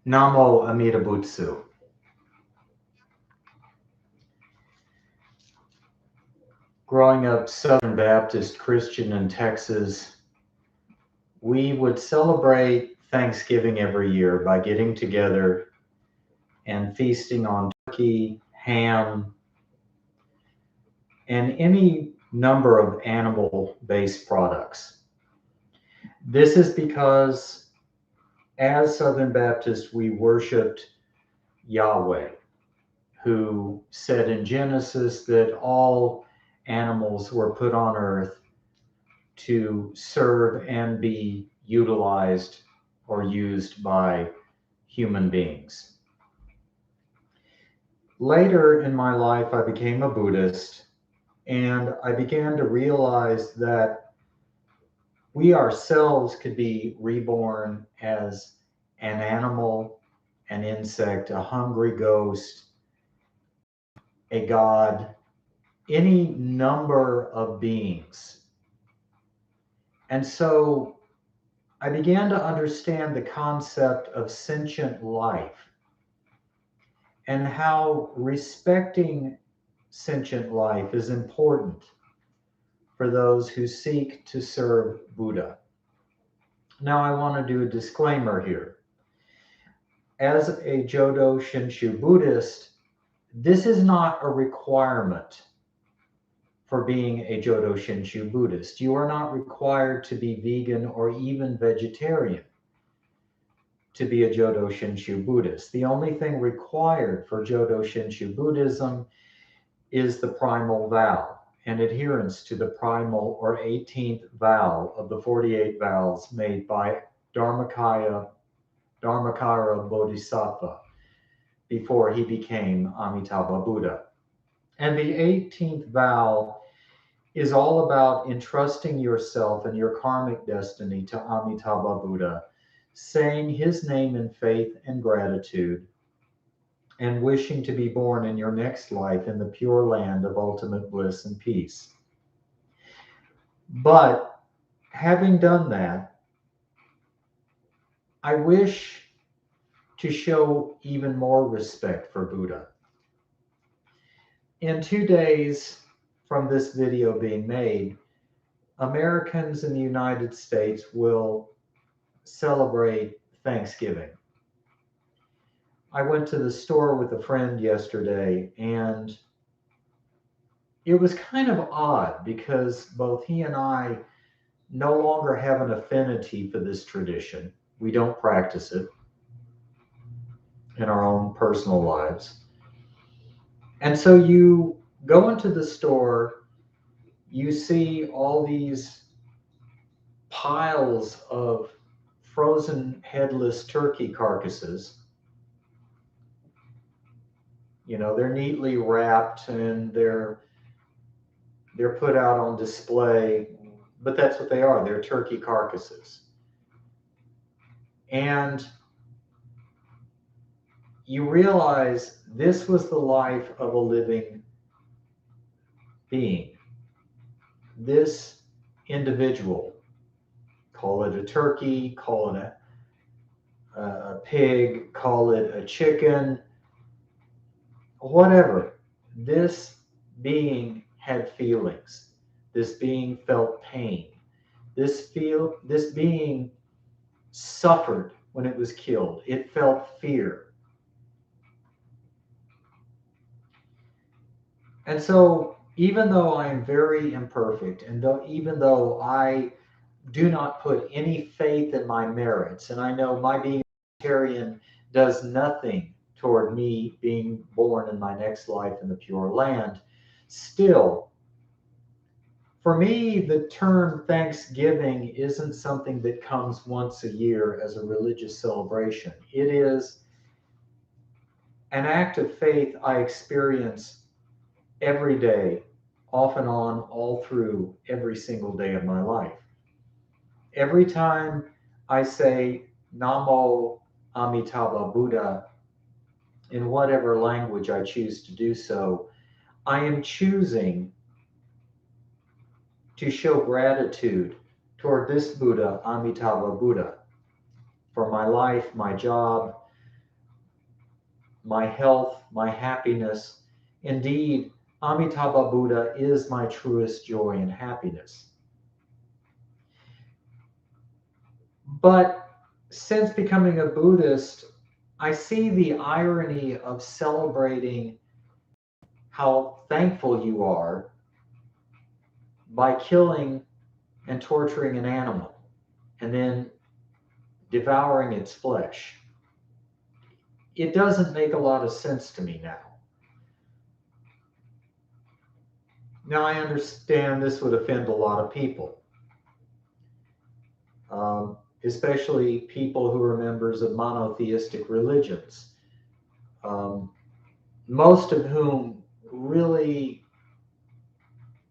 Namo Amida Bu. Growing up Southern Baptist Christian in Texas, we would celebrate Thanksgiving every year by getting together and feasting on turkey, ham, and any number of animal based products. This is because as Southern Baptists, we worshiped Yahweh, who said in Genesis that all animals were put on earth to serve and be utilized or used by human beings. Later in my life, I became a Buddhist and I began to realize that we ourselves could be reborn as an animal, an insect, a hungry ghost, a god, any number of beings. And so I began to understand the concept of sentient life and how respecting sentient life is important for those who seek to serve Buddha. Now, I want to do a disclaimer here. As a Jodo Shinshu Buddhist, this is not a requirement for being a Jodo Shinshu Buddhist. You are not required to be vegan or even vegetarian to be a Jodo Shinshu Buddhist. The only thing required for Jodo Shinshu Buddhism is the primal vow and adherence to the primal or 18th vow of the 48 vows made by Dharmakaya Dharmakara Bodhisattva before he became Amitabha Buddha. And the 18th vow is all about entrusting yourself and your karmic destiny to Amitabha Buddha, saying his name in faith and gratitude, and wishing to be born in your next life in the pure land of ultimate bliss and peace. But having done that, I wish to show even more respect for Buddha. In 2 days from this video being made, Americans in the United States will celebrate Thanksgiving. I went to the store with a friend yesterday, and it was kind of odd because both he and I no longer have an affinity for this tradition. We don't practice it in our own personal lives. And so you go into the store, you see all these piles of frozen headless turkey carcasses. You know, they're neatly wrapped and they're put out on display, but that's what they are. They're turkey carcasses. And you realize this was the life of a living being. This individual, call it a turkey, call it a pig, call it a chicken, whatever. This being had feelings. This being felt pain. This being suffered when it was killed. It felt fear. And so, even though I am very imperfect, and even though I do not put any faith in my merits, and I know my being a vegetarian does nothing toward me being born in my next life in the pure land, still, for me, the term Thanksgiving isn't something that comes once a year as a religious celebration. It is an act of faith I experience every day, off and on, all through every single day of my life. Every time I say Namo Amida Buddha in whatever language I choose to do so, I am choosing to show gratitude toward this Buddha, Amitabha Buddha, for my life, my job, my health, my happiness. Indeed, Amitabha Buddha is my truest joy and happiness. But since becoming a Buddhist, I see the irony of celebrating how thankful you are by killing and torturing an animal and then devouring its flesh. It doesn't make a lot of sense to me now. Now, I understand this would offend a lot of people, especially people who are members of monotheistic religions, most of whom really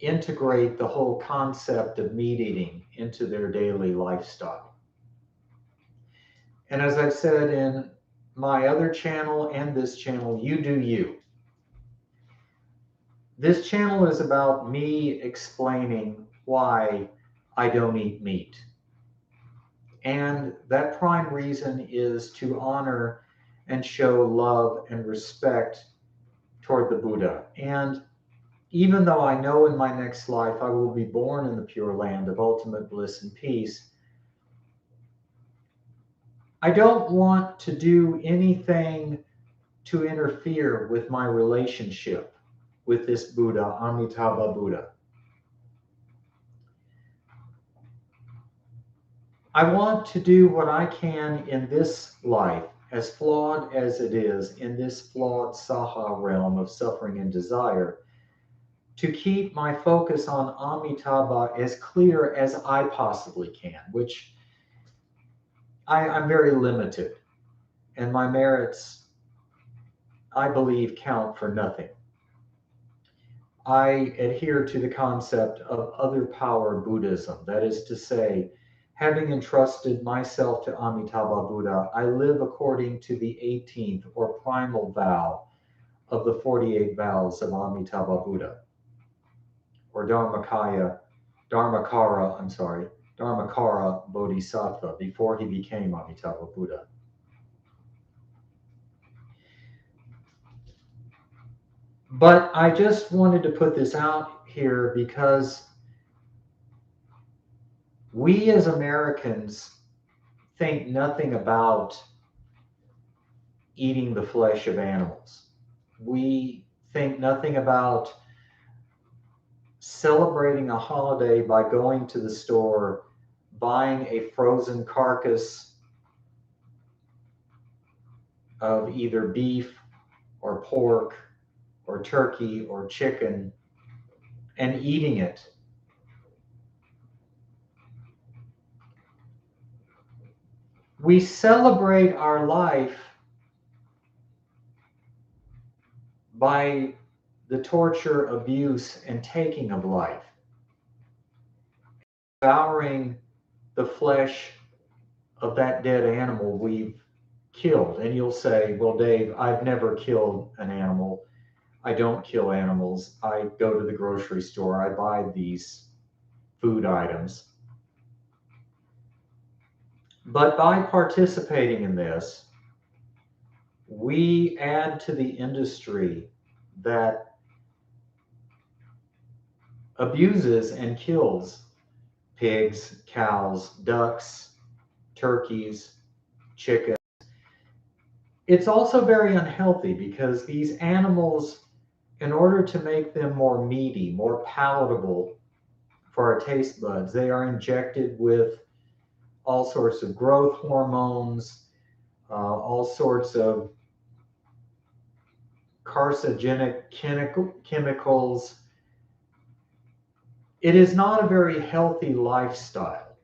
integrate the whole concept of meat eating into their daily lifestyle. And as I've said in my other channel and this channel, you do you. This channel is about me explaining why I don't eat meat. And that prime reason is to honor and show love and respect toward the Buddha. And even though I know in my next life I will be born in the Pure Land of ultimate bliss and peace, I don't want to do anything to interfere with my relationship with this Buddha, Amitabha Buddha. I want to do what I can in this life, as flawed as it is, in this flawed Saha realm of suffering and desire, to keep my focus on Amitabha as clear as I possibly can, which I'm very limited, and my merits, I believe, count for nothing. I adhere to the concept of other power Buddhism. That is to say, having entrusted myself to Amitabha Buddha, I live according to the 18th or primal vow of the 48 vows of Amitabha Buddha, or Dharmakara Bodhisattva, before he became Amitabha Buddha. But I just wanted to put this out here because we as Americans think nothing about eating the flesh of animals. We think nothing about celebrating a holiday by going to the store, buying a frozen carcass of either beef or pork or turkey or chicken and eating it. We celebrate our life by the torture, abuse, and taking of life, devouring the flesh of that dead animal we've killed. And you'll say, well, Dave, I've never killed an animal. I don't kill animals. I go to the grocery store. I buy these food items. But by participating in this, we add to the industry that abuses and kills pigs, cows, ducks, turkeys, chickens. It's also very unhealthy because these animals, in order to make them more meaty, more palatable for our taste buds, they are injected with all sorts of growth hormones, all sorts of carcinogenic chemicals. It is not a very healthy lifestyle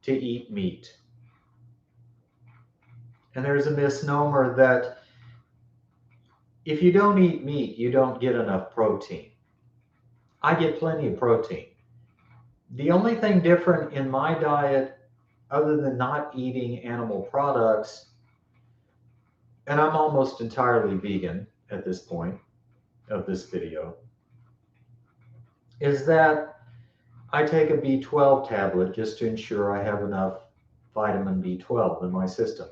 to eat meat. And there's a misnomer that if you don't eat meat, you don't get enough protein. I get plenty of protein. The only thing different in my diet, other than not eating animal products, and I'm almost entirely vegan at this point of this video, is that I take a B12 tablet just to ensure I have enough vitamin B12 in my system.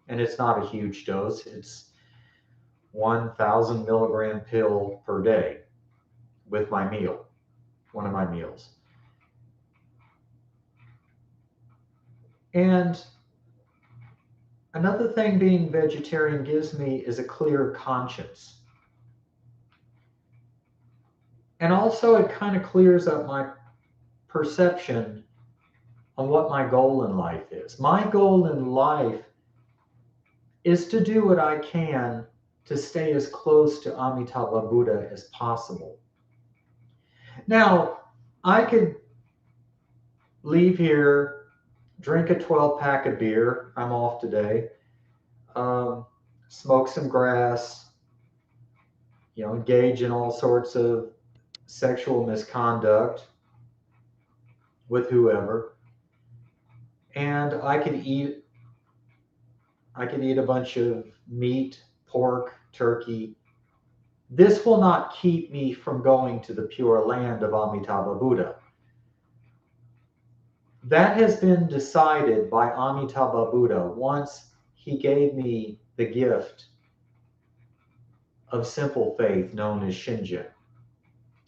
and it's not a huge dose. It's 1,000 milligram pill per day with my meal, one of my meals. And another thing being vegetarian gives me is a clear conscience. And also, it kind of clears up my perception on what my goal in life is. My goal in life is to do what I can to stay as close to Amitabha Buddha as possible. Now, I could leave here, drink a 12-pack of beer. I'm off today. Smoke some grass, engage in all sorts of sexual misconduct with whoever. And I could eat a bunch of meat, pork, turkey. This will not keep me from going to the pure land of Amitabha Buddha. That has been decided by Amitabha Buddha once he gave me the gift of simple faith known as sentient.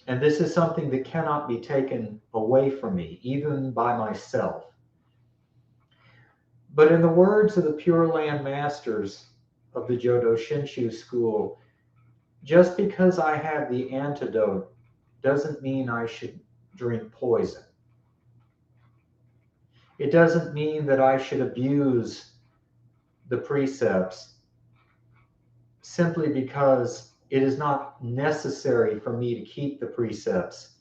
And this is something that cannot be taken away from me, even by myself. But in the words of the Pure Land masters of the Jodo Shinshu school, just because I have the antidote doesn't mean I should drink poison. It doesn't mean that I should abuse the precepts simply because it is not necessary for me to keep the precepts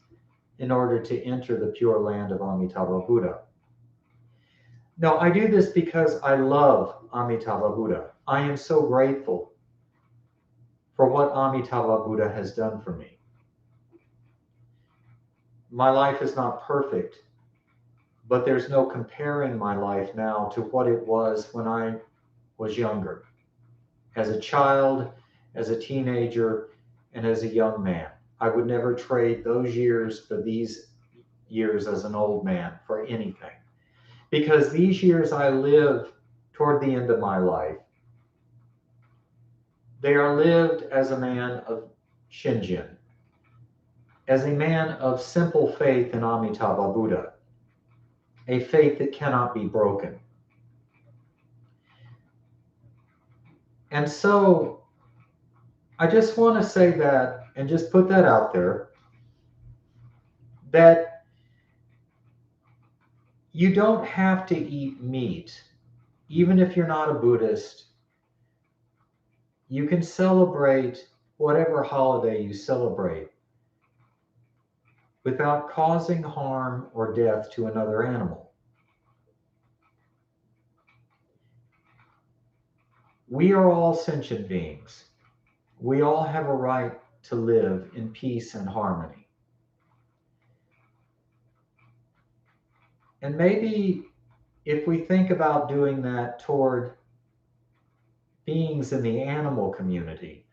in order to enter the pure land of Amitabha Buddha. No, I do this because I love Amitabha Buddha. I am so grateful for what Amitabha Buddha has done for me. My life is not perfect, but there's no comparing my life now to what it was when I was younger. As a child, as a teenager, and as a young man. I would never trade those years for these years as an old man for anything. Because these years I live toward the end of my life, they are lived as a man of Shinjin, as a man of simple faith in Amitabha Buddha, a faith that cannot be broken. And so I just want to say that and just put that out there, that you don't have to eat meat, even if you're not a Buddhist. You can celebrate whatever holiday you celebrate without causing harm or death to another animal. We are all sentient beings. We all have a right to live in peace and harmony. And maybe if we think about doing that toward beings in the animal community,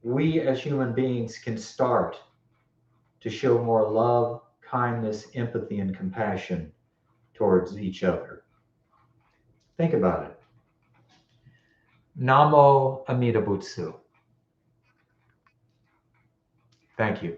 we as human beings can start to show more love, kindness, empathy, and compassion towards each other. Think about it. Namo Amida Bu. Thank you.